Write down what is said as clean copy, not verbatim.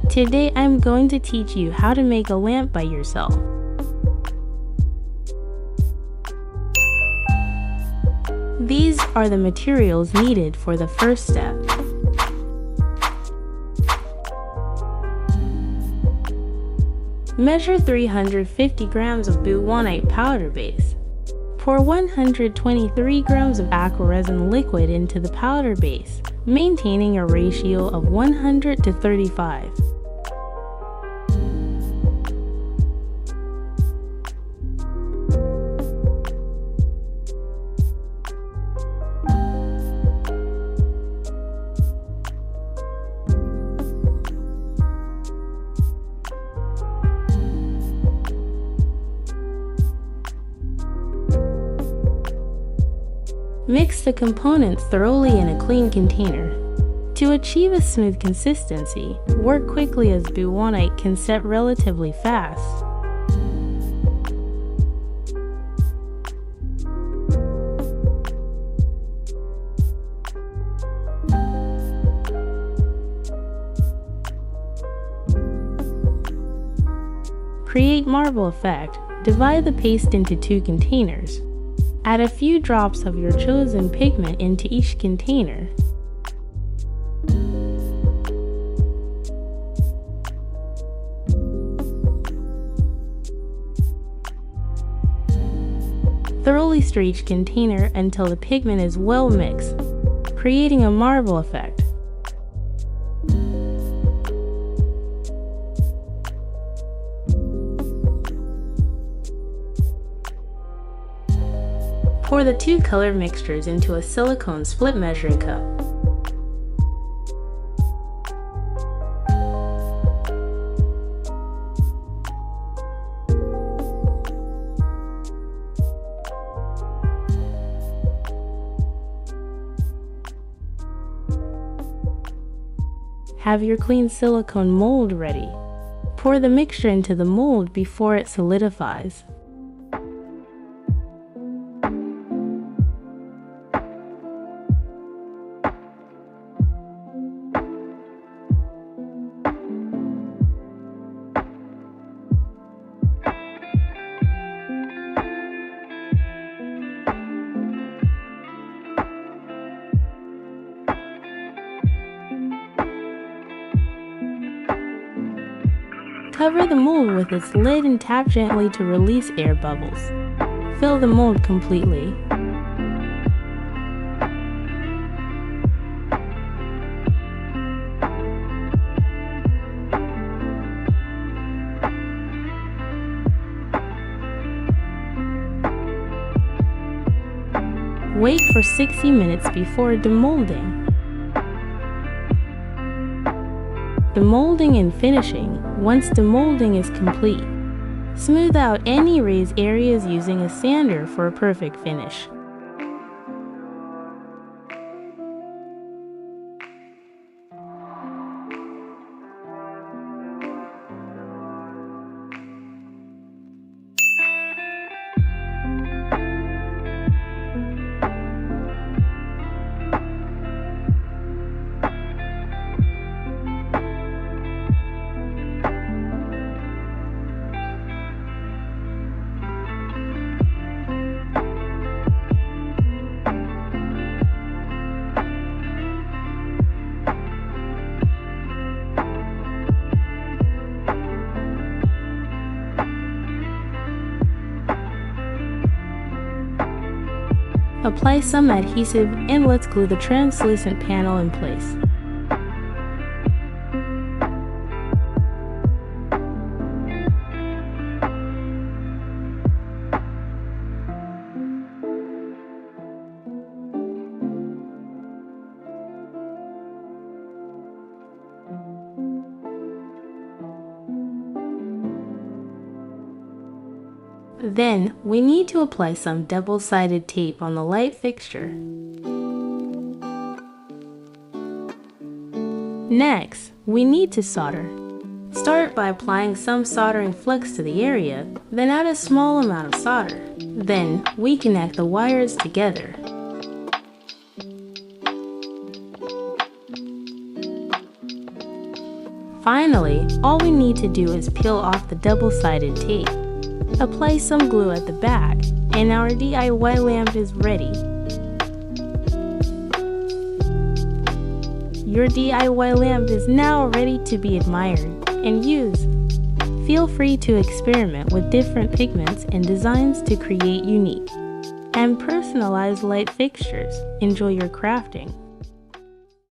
Today I'm going to teach you how to make a lamp by yourself. These are the materials needed for the first step. Measure 350 grams of Boowannite powder base. Pour 123 grams of aqua resin liquid into the powder base, maintaining a ratio of 100:35. Mix the components thoroughly in a clean container. To achieve a smooth consistency, work quickly as Boowannite can set relatively fast. Create marble effect. Divide the paste into 2 containers. Add a few drops of your chosen pigment into each container. Thoroughly stir each container until the pigment is well mixed, creating a marble effect. Pour the 2 color mixtures into a silicone split measuring cup. Have your clean silicone mold ready. Pour the mixture into the mold before it solidifies. Cover the mold with its lid and tap gently to release air bubbles. Fill the mold completely. Wait for 60 minutes before demolding. Demolding and finishing. Once demolding is complete, smooth out any raised areas using a sander for a perfect finish. Apply some adhesive and let's glue the translucent panel in place. Then, we need to apply some double-sided tape on the light fixture. Next, we need to solder. Start by applying some soldering flux to the area, then add a small amount of solder. Then, we connect the wires together. Finally, all we need to do is peel off the double-sided tape. Apply some glue at the back, and our DIY lamp is ready. Your DIY lamp is now ready to be admired and used. Feel free to experiment with different pigments and designs to create unique and personalized light fixtures. Enjoy your crafting.